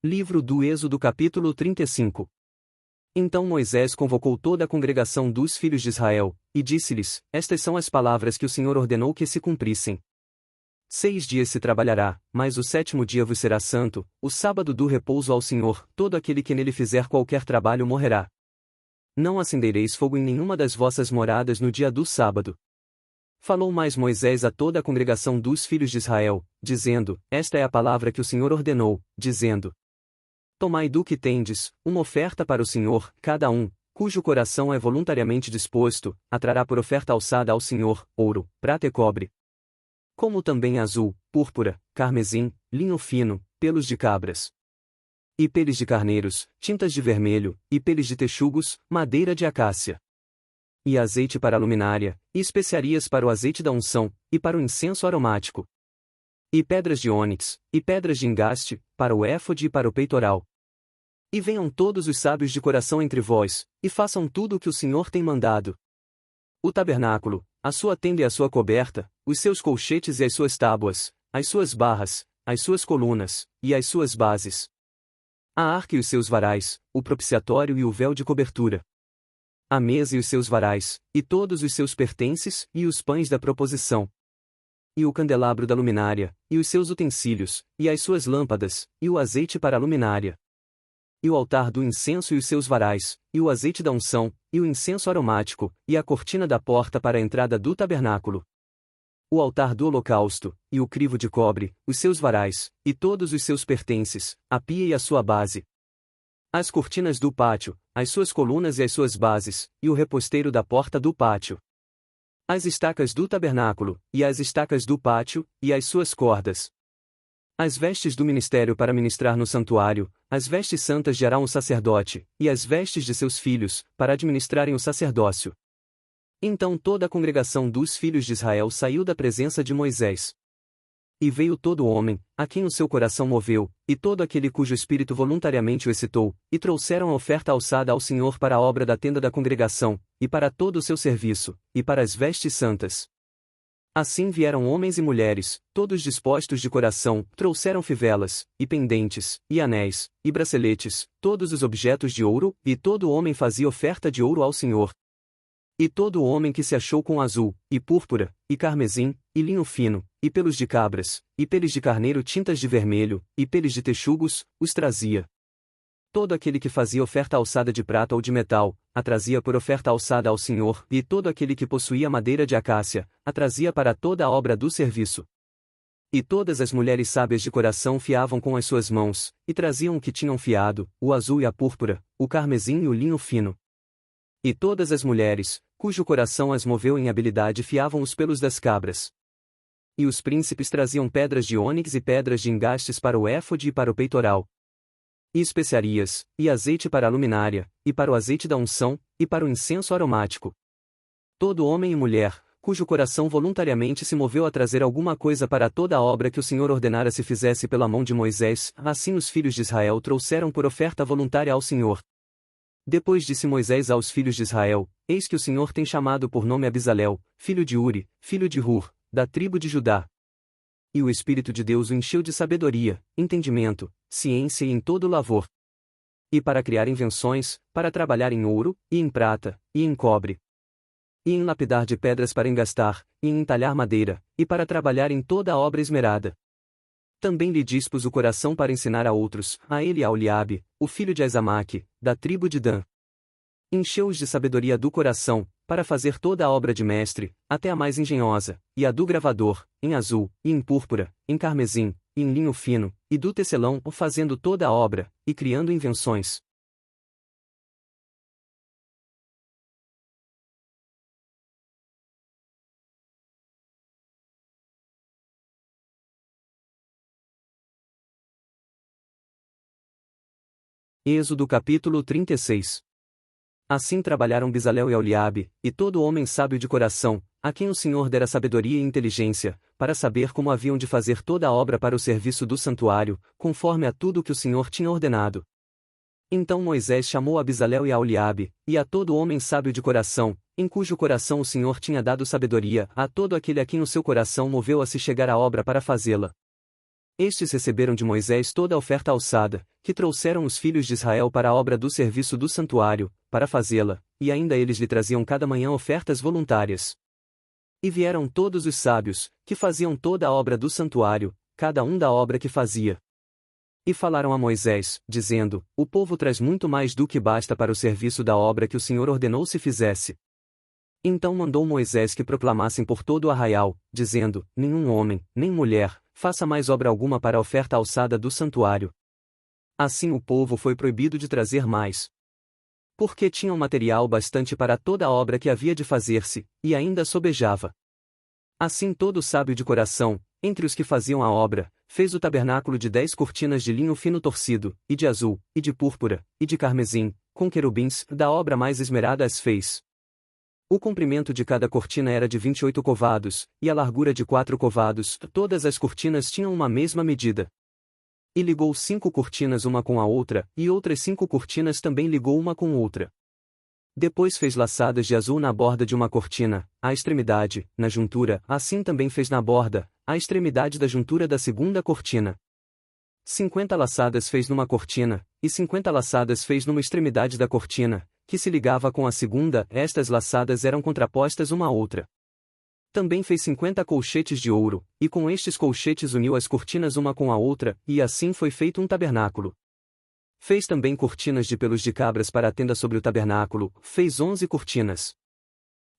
Livro do Êxodo capítulo 35. Então Moisés convocou toda a congregação dos filhos de Israel, e disse-lhes: Estas são as palavras que o Senhor ordenou que se cumprissem. 6 dias se trabalhará, mas o 7º dia vos será santo, o sábado do repouso ao Senhor, todo aquele que nele fizer qualquer trabalho morrerá. Não acendereis fogo em nenhuma das vossas moradas no dia do sábado. Falou mais Moisés a toda a congregação dos filhos de Israel, dizendo: Esta é a palavra que o Senhor ordenou, dizendo: Tomai do que tendes, uma oferta para o Senhor, cada um, cujo coração é voluntariamente disposto, a trará por oferta alçada ao Senhor, ouro, prata e cobre. Como também azul, púrpura, carmesim, linho fino, pelos de cabras. E peles de carneiros, tintas de vermelho, e peles de texugos, madeira de acácia. E azeite para a luminária, e especiarias para o azeite da unção, e para o incenso aromático. E pedras de ônix, e pedras de engaste, para o éfode e para o peitoral. E venham todos os sábios de coração entre vós, e façam tudo o que o Senhor tem mandado. O tabernáculo, a sua tenda e a sua coberta, os seus colchetes e as suas tábuas, as suas barras, as suas colunas, e as suas bases. A arca e os seus varais, o propiciatório e o véu de cobertura. A mesa e os seus varais, e todos os seus pertences, e os pães da proposição. E o candelabro da luminária, e os seus utensílios, e as suas lâmpadas, e o azeite para a luminária. E o altar do incenso e os seus varais, e o azeite da unção, e o incenso aromático, e a cortina da porta para a entrada do tabernáculo. O altar do holocausto, e o crivo de cobre, os seus varais, e todos os seus pertences, a pia e a sua base. As cortinas do pátio, as suas colunas e as suas bases, e o reposteiro da porta do pátio. As estacas do tabernáculo, e as estacas do pátio, e as suas cordas. As vestes do ministério para ministrar no santuário, as vestes santas de Arão o sacerdote, e as vestes de seus filhos, para administrarem o sacerdócio. Então toda a congregação dos filhos de Israel saiu da presença de Moisés. E veio todo homem, a quem o seu coração moveu, e todo aquele cujo espírito voluntariamente o excitou, e trouxeram a oferta alçada ao Senhor para a obra da tenda da congregação, e para todo o seu serviço, e para as vestes santas. Assim vieram homens e mulheres, todos dispostos de coração, trouxeram fivelas, e pendentes, e anéis, e braceletes, todos os objetos de ouro, e todo homem fazia oferta de ouro ao Senhor. E todo homem que se achou com azul, e púrpura, e carmesim, e linho fino, e pelos de cabras, e peles de carneiro tintas de vermelho, e peles de texugos, os trazia. Todo aquele que fazia oferta alçada de prata ou de metal, a trazia por oferta alçada ao Senhor, e todo aquele que possuía madeira de acácia, a trazia para toda a obra do serviço. E todas as mulheres sábias de coração fiavam com as suas mãos, e traziam o que tinham fiado, o azul e a púrpura, o carmesim e o linho fino. E todas as mulheres, cujo coração as moveu em habilidade, fiavam os pelos das cabras. E os príncipes traziam pedras de ônix e pedras de engastes para o éfode e para o peitoral. E especiarias, e azeite para a luminária, e para o azeite da unção, e para o incenso aromático. Todo homem e mulher, cujo coração voluntariamente se moveu a trazer alguma coisa para toda a obra que o Senhor ordenara se fizesse pela mão de Moisés, assim os filhos de Israel trouxeram por oferta voluntária ao Senhor. Depois disse Moisés aos filhos de Israel: Eis que o Senhor tem chamado por nome Abizalel, filho de Uri, filho de Hur, da tribo de Judá. E o Espírito de Deus o encheu de sabedoria, entendimento, ciência e em todo lavor. E para criar invenções, para trabalhar em ouro, e em prata, e em cobre. E em lapidar de pedras para engastar, e em entalhar madeira, e para trabalhar em toda a obra esmerada. Também lhe dispus o coração para ensinar a outros, a ele e a Oliabe, o filho de Aizamaque, da tribo de Dan. Encheu-os de sabedoria do coração, para fazer toda a obra de mestre, até a mais engenhosa, e a do gravador, em azul, e em púrpura, em carmesim, e em linho fino, e do tecelão, fazendo toda a obra, e criando invenções. Êxodo capítulo 36. Assim trabalharam Bezalel e Oliabe, e todo homem sábio de coração, a quem o Senhor dera sabedoria e inteligência, para saber como haviam de fazer toda a obra para o serviço do santuário, conforme a tudo que o Senhor tinha ordenado. Então Moisés chamou a Bezalel e a Oliabe, e a todo homem sábio de coração, em cujo coração o Senhor tinha dado sabedoria, a todo aquele a quem o seu coração moveu a se chegar à obra para fazê-la. Estes receberam de Moisés toda a oferta alçada, que trouxeram os filhos de Israel para a obra do serviço do santuário, para fazê-la, e ainda eles lhe traziam cada manhã ofertas voluntárias. E vieram todos os sábios, que faziam toda a obra do santuário, cada um da obra que fazia. E falaram a Moisés, dizendo: O povo traz muito mais do que basta para o serviço da obra que o Senhor ordenou se fizesse. Então mandou Moisés que proclamassem por todo o arraial, dizendo: Nenhum homem, nem mulher, faça mais obra alguma para a oferta alçada do santuário. Assim o povo foi proibido de trazer mais. Porque tinham material bastante para toda a obra que havia de fazer-se, e ainda sobejava. Assim todo sábio de coração, entre os que faziam a obra, fez o tabernáculo de 10 cortinas de linho fino torcido, e de azul, e de púrpura, e de carmesim, com querubins, da obra mais esmerada as fez. O comprimento de cada cortina era de 28 covados, e a largura de 4 covados, todas as cortinas tinham uma mesma medida. E ligou 5 cortinas uma com a outra, e outras 5 cortinas também ligou uma com outra. Depois fez laçadas de azul na borda de uma cortina, à extremidade, na juntura, assim também fez na borda, à extremidade da juntura da segunda cortina. 50 laçadas fez numa cortina, e 50 laçadas fez numa extremidade da cortina, que se ligava com a segunda, estas laçadas eram contrapostas uma à outra. Também fez 50 colchetes de ouro, e com estes colchetes uniu as cortinas uma com a outra, e assim foi feito um tabernáculo. Fez também cortinas de pelos de cabras para a tenda sobre o tabernáculo, fez 11 cortinas.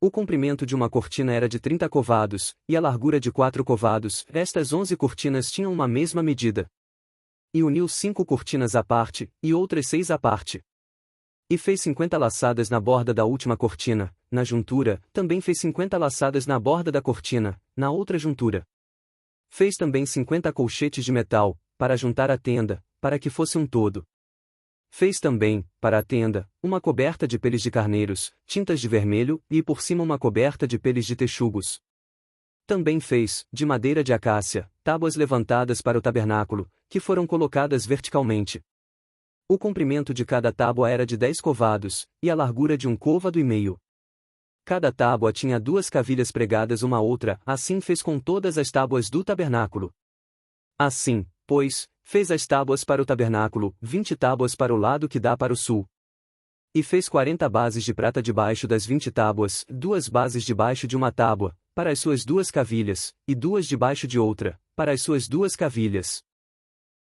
O comprimento de uma cortina era de 30 covados, e a largura de 4 covados, estas 11 cortinas tinham uma mesma medida. E uniu 5 cortinas à parte, e outras 6 à parte. E fez 50 laçadas na borda da última cortina, na juntura, também fez 50 laçadas na borda da cortina, na outra juntura. Fez também 50 colchetes de metal, para juntar a tenda, para que fosse um todo. Fez também, para a tenda, uma coberta de peles de carneiros, tintas de vermelho, e por cima uma coberta de peles de texugos. Também fez, de madeira de acácia, tábuas levantadas para o tabernáculo, que foram colocadas verticalmente. O comprimento de cada tábua era de 10 covados, e a largura de 1 côvado e meio. Cada tábua tinha 2 cavilhas pregadas uma à outra, assim fez com todas as tábuas do tabernáculo. Assim, pois, fez as tábuas para o tabernáculo, 20 tábuas para o lado que dá para o sul. E fez 40 bases de prata debaixo das 20 tábuas, 2 bases debaixo de uma tábua, para as suas 2 cavilhas, e 2 debaixo de outra, para as suas 2 cavilhas.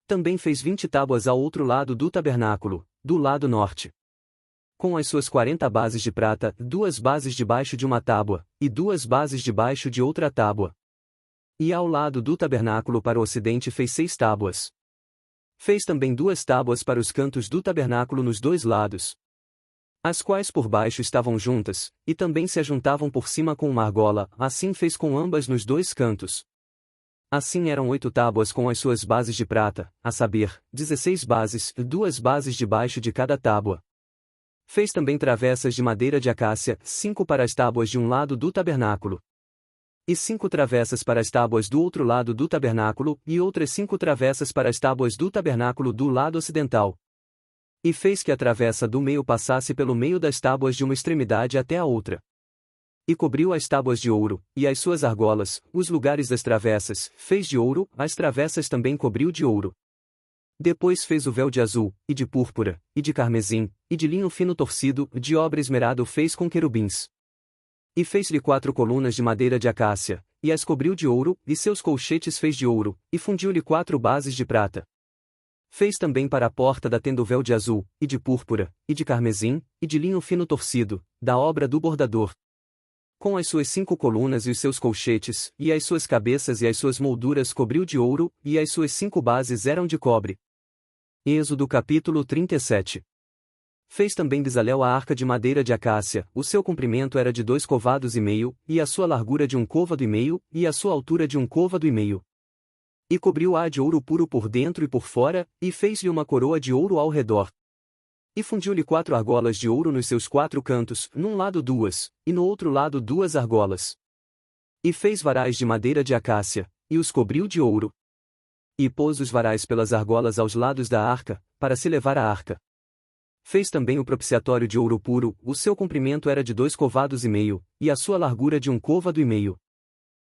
Também fez 20 tábuas ao outro lado do tabernáculo, do lado norte. Com as suas 40 bases de prata, 2 bases debaixo de uma tábua, e 2 bases debaixo de outra tábua. E ao lado do tabernáculo para o ocidente fez 6 tábuas. Fez também 2 tábuas para os cantos do tabernáculo nos 2 lados, as quais por baixo estavam juntas, e também se ajuntavam por cima com uma argola, assim fez com ambas nos 2 cantos. Assim eram 8 tábuas com as suas bases de prata, a saber, 16 bases, 2 bases debaixo de cada tábua. Fez também travessas de madeira de acácia, 5 para as tábuas de um lado do tabernáculo. E 5 travessas para as tábuas do outro lado do tabernáculo, e outras 5 travessas para as tábuas do tabernáculo do lado ocidental. E fez que a travessa do meio passasse pelo meio das tábuas de uma extremidade até a outra. E cobriu as tábuas de ouro, e as suas argolas, os lugares das travessas, fez de ouro, as travessas também cobriu de ouro. Depois fez o véu de azul, e de púrpura, e de carmesim, e de linho fino torcido, de obra esmerada o fez com querubins. E fez-lhe 4 colunas de madeira de acácia, e as cobriu de ouro, e seus colchetes fez de ouro, e fundiu-lhe 4 bases de prata. Fez também para a porta da tenda o véu de azul, e de púrpura, e de carmesim, e de linho fino torcido, da obra do bordador. Com as suas 5 colunas e os seus colchetes, e as suas cabeças e as suas molduras cobriu de ouro, e as suas 5 bases eram de cobre. Êxodo capítulo 37. Fez também Bezalel a arca de madeira de acácia, o seu comprimento era de 2 covados e meio, e a sua largura de 1 côvado e meio, e a sua altura de 1 côvado e meio. E cobriu-a de ouro puro por dentro e por fora, e fez-lhe uma coroa de ouro ao redor. E fundiu-lhe 4 argolas de ouro nos seus 4 cantos, num lado 2, e no outro lado 2 argolas. E fez varais de madeira de acácia, e os cobriu de ouro. E pôs os varais pelas argolas aos lados da arca, para se levar a arca. Fez também o propiciatório de ouro puro, o seu comprimento era de 2 covados e meio, e a sua largura de 1 côvado e meio.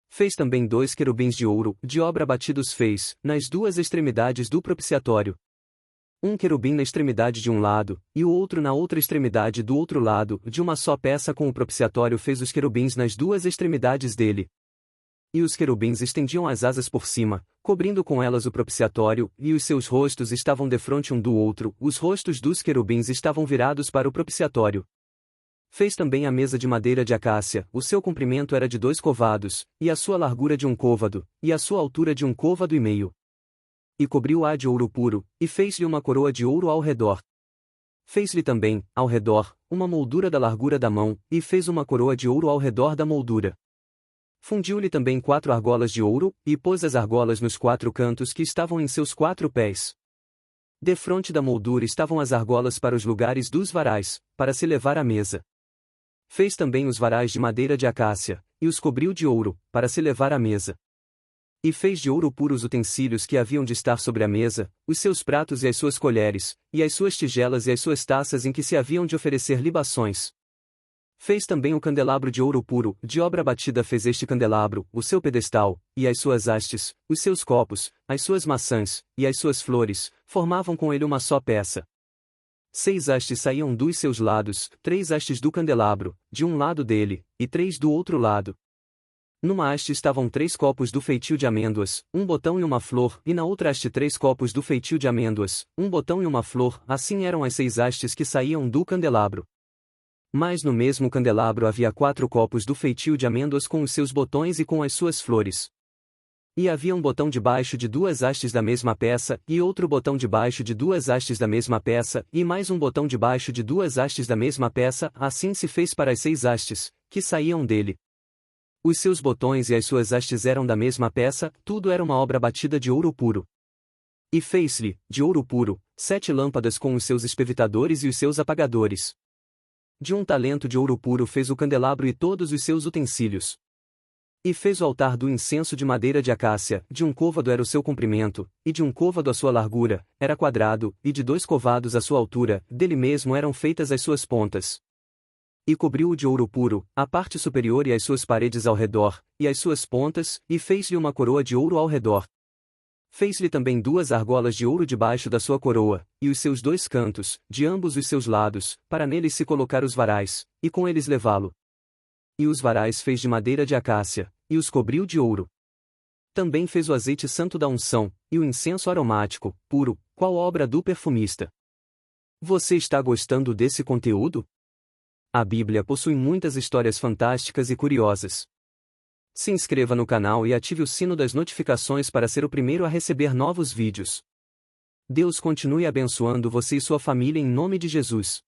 Fez também 2 querubins de ouro, de obra batidos fez, nas 2 extremidades do propiciatório. Um querubim na extremidade de um lado, e o outro na outra extremidade do outro lado, de uma só peça com o propiciatório fez os querubins nas 2 extremidades dele. E os querubins estendiam as asas por cima, cobrindo com elas o propiciatório, e os seus rostos estavam defronte um do outro, os rostos dos querubins estavam virados para o propiciatório. Fez também a mesa de madeira de acácia, o seu comprimento era de 2 côvados, e a sua largura de 1 côvado, e a sua altura de 1 côvado e meio. E cobriu-a de ouro puro, e fez-lhe uma coroa de ouro ao redor. Fez-lhe também, ao redor, uma moldura da largura da mão, e fez uma coroa de ouro ao redor da moldura. Fundiu-lhe também 4 argolas de ouro, e pôs as argolas nos 4 cantos que estavam em seus 4 pés. Defronte da moldura estavam as argolas para os lugares dos varais, para se levar à mesa. Fez também os varais de madeira de acácia, e os cobriu de ouro, para se levar à mesa. E fez de ouro puro os utensílios que haviam de estar sobre a mesa, os seus pratos e as suas colheres, e as suas tigelas e as suas taças em que se haviam de oferecer libações. Fez também o candelabro de ouro puro, de obra batida fez este candelabro, o seu pedestal, e as suas hastes, os seus copos, as suas maçãs, e as suas flores, formavam com ele uma só peça. 6 hastes saíam dos seus lados, 3 hastes do candelabro, de um lado dele, e 3 do outro lado. Numa haste estavam 3 copos do feitio de amêndoas, um botão e uma flor, e na outra haste 3 copos do feitio de amêndoas, um botão e uma flor, assim eram as 6 hastes que saíam do candelabro. Mas no mesmo candelabro havia 4 copos do feitio de amêndoas com os seus botões e com as suas flores. E havia um botão debaixo de 2 hastes da mesma peça, e outro botão debaixo de 2 hastes da mesma peça, e mais um botão debaixo de 2 hastes da mesma peça, assim se fez para as 6 hastes, que saíam dele. Os seus botões e as suas hastes eram da mesma peça, tudo era uma obra batida de ouro puro. E fez-lhe, de ouro puro, 7 lâmpadas com os seus espevitadores e os seus apagadores. De 1 talento de ouro puro fez o candelabro e todos os seus utensílios. E fez o altar do incenso de madeira de acácia, de 1 côvado era o seu comprimento, e de 1 côvado a sua largura, era quadrado, e de 2 côvados a sua altura, dele mesmo eram feitas as suas pontas. E cobriu-o de ouro puro, a parte superior e as suas paredes ao redor, e as suas pontas, e fez-lhe uma coroa de ouro ao redor. Fez-lhe também 2 argolas de ouro debaixo da sua coroa, e os seus 2 cantos, de ambos os seus lados, para neles se colocar os varais, e com eles levá-lo. E os varais fez de madeira de acácia, e os cobriu de ouro. Também fez o azeite santo da unção, e o incenso aromático, puro, qual obra do perfumista. Você está gostando desse conteúdo? A Bíblia possui muitas histórias fantásticas e curiosas. Se inscreva no canal e ative o sino das notificações para ser o primeiro a receber novos vídeos. Deus continue abençoando você e sua família em nome de Jesus.